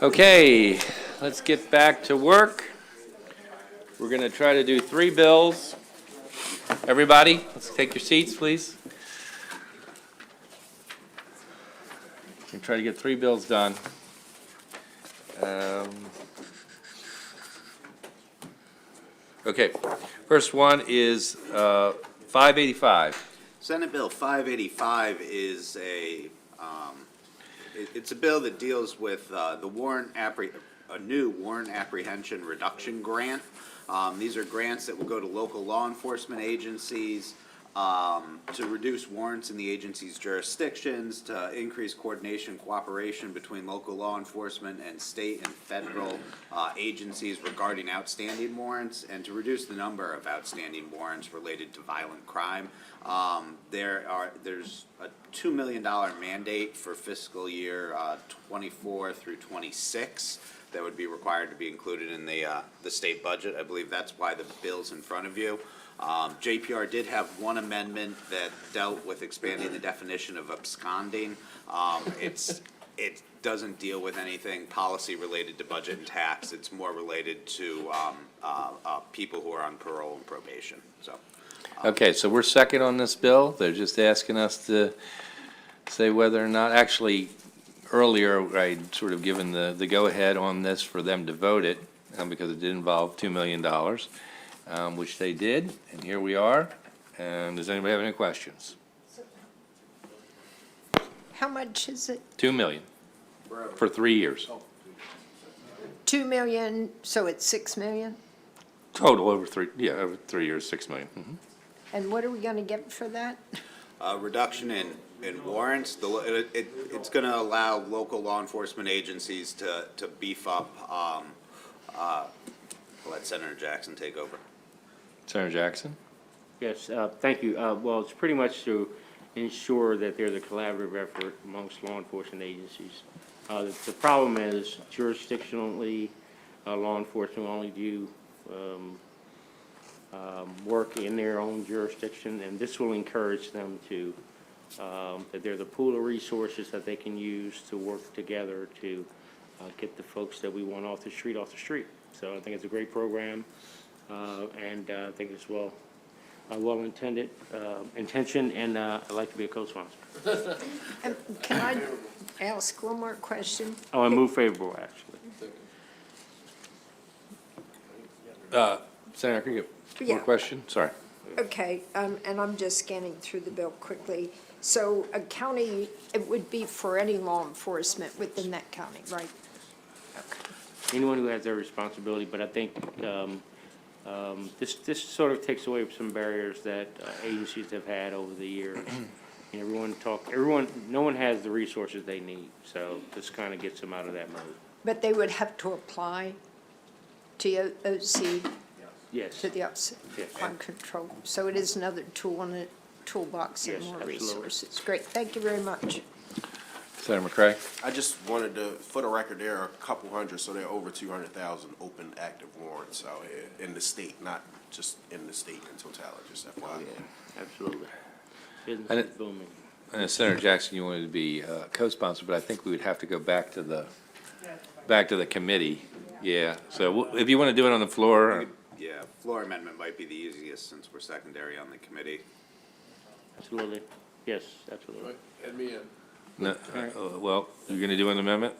Okay, let's get back to work. We're going to try to do 3 bills. Everybody, let's take your seats, please. We're going to try to get 3 bills done. Okay, first one is 585. Senate Bill 585 is it's a bill that deals with a new warrant apprehension reduction grant. These are grants that will go to local law enforcement agencies to reduce warrants in the agency's jurisdictions, to increase coordination, cooperation between local law enforcement and state and federal agencies regarding outstanding warrants, and to reduce the number of outstanding warrants related to violent crime. There's a $2 million mandate for fiscal year 24 through 26 that would be required to be included in the state budget. I believe that's why the bill's in front of you. JPR did have one amendment that dealt with expanding the definition of absconding. It doesn't deal with anything policy related to budget and tax. It's more related to people who are on parole and probation. So. Okay, so we're second on this bill. They're just asking us to say whether or not, actually, earlier I'd sort of given the go-ahead on this for them to vote it because it did involve $2 million, which they did, and here we are. And does anybody have any questions? How much is it? $2 million for 3 years. 2 million, so it's 6 million? Total over 3 years, 6 million. Mhm. And what are we gonna get for that? Reduction in warrants. It's going to allow local law enforcement agencies to beef up. Let Senator Jackson take over. Senator Jackson? Yes, thank you. Well, it's pretty much to ensure that there's a collaborative effort amongst law enforcement agencies. The problem is jurisdictionally, law enforcement only do work in their own jurisdiction, and this will encourage them to, that there's a pool of resources that they can use to work together to get the folks that we want off the street. So I think it's a great program, and I think it's well intended, intention, and I'd like to be a co-sponsor. Can I ask one more question? Oh, I move favorable, actually. Senator, can you get more Yeah. question? Sorry. Okay, and I'm just scanning through the bill quickly. So a county, it would be for any law enforcement within that county, right? Okay. Anyone who has their responsibility, but I think this sort of takes away some barriers that agencies have had over the years. No one has the resources they need, so this kind of gets them out of that mode. But they would have to apply to OC, Yes. to the Office Yes. of Crime Control. So it is another tool in the toolbox and Yes, more absolutely. resources. Great, thank you very much. Senator McCray? I just wanted to, for the record, there are a couple hundred, so there are over 200,000 open active warrants out here in the state, not just in the state in totality, just FYI. Absolutely. Business And is booming. And Senator Jackson, you wanted to be co-sponsor, but I think we would have to go back to the committee. Yeah, so if you want to do it on the floor. Yeah, floor amendment might be the easiest since we're secondary on the committee. Absolutely. Yes, absolutely. Add me in. No, well, you're going to do an amendment?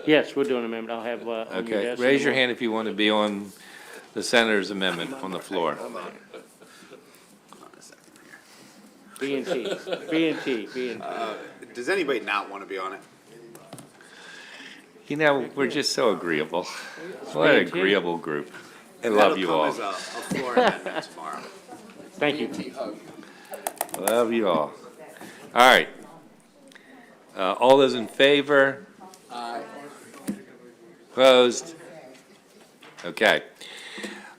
Yes, we're doing an amendment. I'll have, on your Okay, desk. raise your hand if you want to be on the senator's amendment on the floor. Hold on a second here. B&T. Does anybody not want to be on it? You know, we're just so agreeable. What an agreeable group. I love you all. That'll come as a floor amendment tomorrow. Thank you. Love you all. All right. All those in favor? Aye. Opposed? Okay.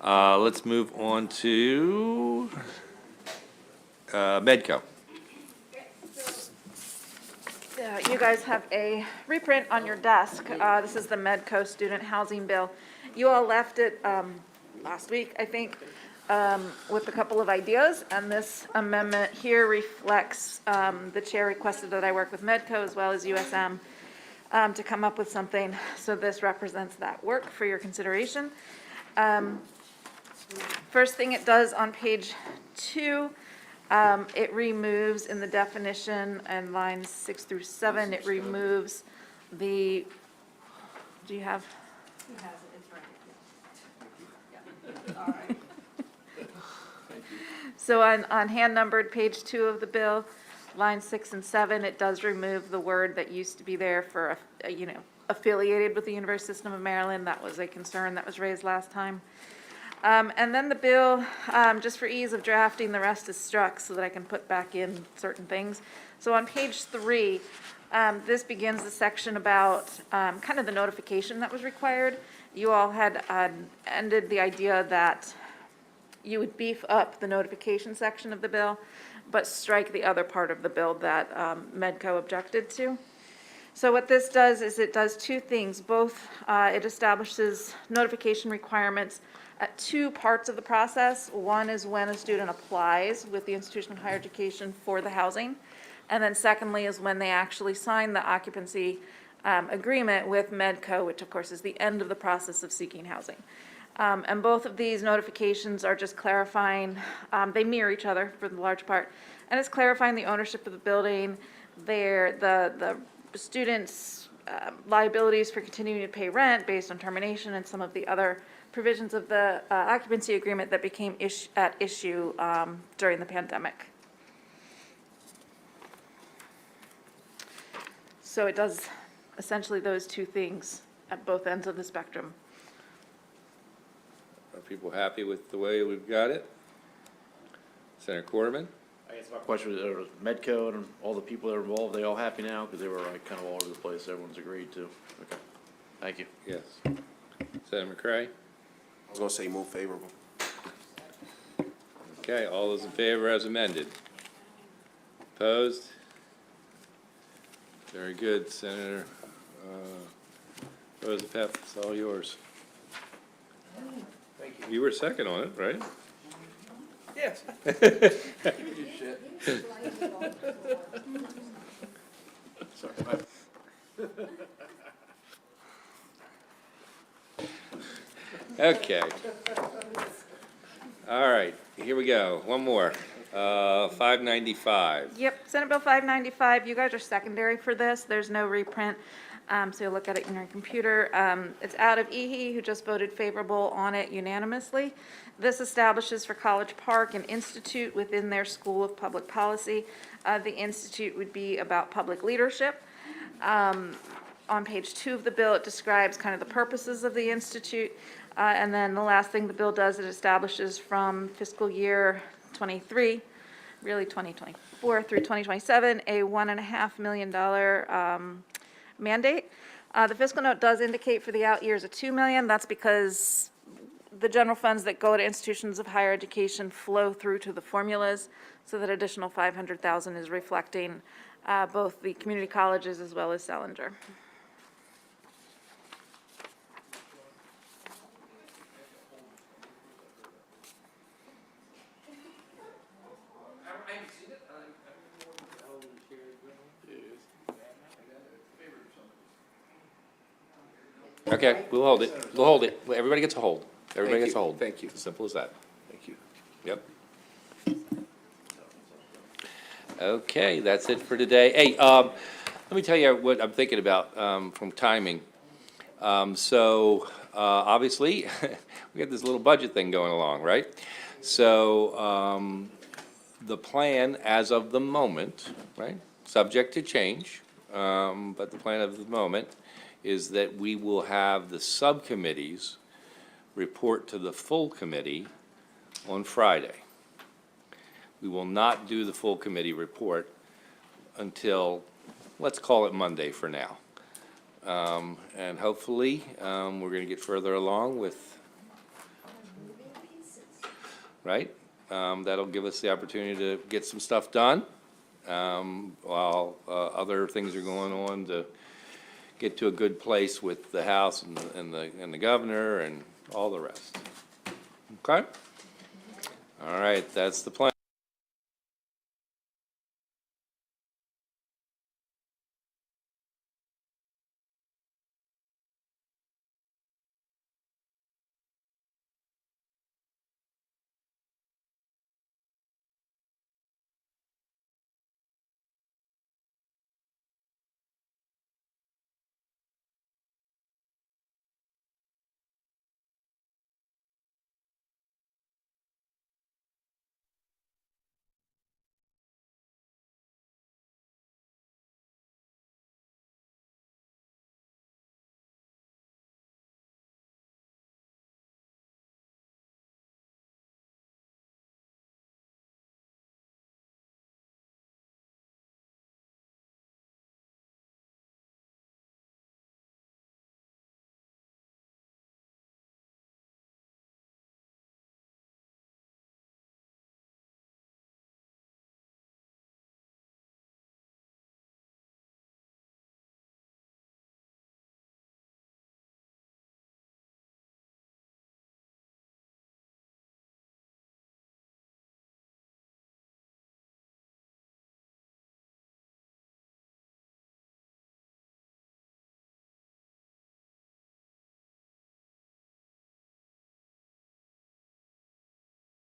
Let's move on to Medco. You guys have a reprint on your desk. This is the Medco Student Housing Bill. You all left it last week, I think, with a couple of ideas, and this amendment here reflects, the chair requested that I work with Medco as well as USM to come up with something. So this represents that work for your consideration. First thing it does on page 2, it removes in the definition and lines 6 through 7, it removes the, do you have? So on hand numbered page 2 of the bill, lines 6 and 7, it does remove the word that used to be there for, affiliated with the University System of Maryland. That was a concern that was raised last time. And then the bill, just for ease of drafting, the rest is struck so that I can put back in certain things. So on page 3, this begins the section about kind of the notification that was required. You all had ended the idea that you would beef up the notification section of the bill, but strike the other part of the bill that Medco objected to. So what this does is it does two things. Both, it establishes notification requirements at 2 parts of the process. One is when a student applies with the institution of higher education for the housing. And then secondly is when they actually sign the occupancy agreement with Medco, which of course is the end of the process of seeking housing. And both of these notifications are just clarifying, they mirror each other for the large part, and it's clarifying the ownership of the building, the students' liabilities for continuing to pay rent based on termination, and some of the other provisions of the occupancy agreement that became at issue during the pandemic. So it does essentially those 2 things at both ends of the spectrum. Are people happy with the way we've got it? Senator Quarterman? I guess my question was, Medco and all the people that are involved, they all happy now? Because they were like kind of all over the place, everyone's agreed to. Okay, thank you. Yes. Senator McCray? I was gonna say move favorable. Okay, all those in favor as amended? Opposed? Very good, Senator Roosevelt, it's all yours. Thank You were second on it, right? Yes. Sorry. Okay. All right, here we go, one more. 595. Yep, Senate Bill 595, you guys are secondary for this, there's no reprint, so you'll look at it in your computer. It's out of EHE, who just voted favorable on it unanimously. This establishes for College Park an institute within their School of Public Policy. The institute would be about public leadership. On page 2 of the bill, it describes kind of the purposes of the institute. And then the last thing the bill does, it establishes from fiscal year 23, really 2024 through 2027, a $1.5 million mandate. The fiscal note does indicate for the out years a $2 million. That's because the general funds that go to institutions of higher education flow through to the formulas, so that additional $500,000 is reflecting both the community colleges as well as Salinger. Okay, we'll hold it, we'll hold it. Everybody gets a hold. Everybody Thank gets a you. hold. Thank you. Simple as that. Thank you. Yep. Okay, that's it for today. Hey, let me tell you what I'm thinking about from timing. Obviously, we got this little budget thing going along, right? So, the plan as of the moment, right, subject to change, but the plan of the moment is that we will have the subcommittees report to the full committee on Friday. We will not do the full committee report until, let's call it Monday for now. And hopefully, we're gonna get further along with, right? That'll give us the opportunity to get some stuff done, while other things are going on to get to a good place with the House and the governor and all the rest. Okay? All right, that's the plan.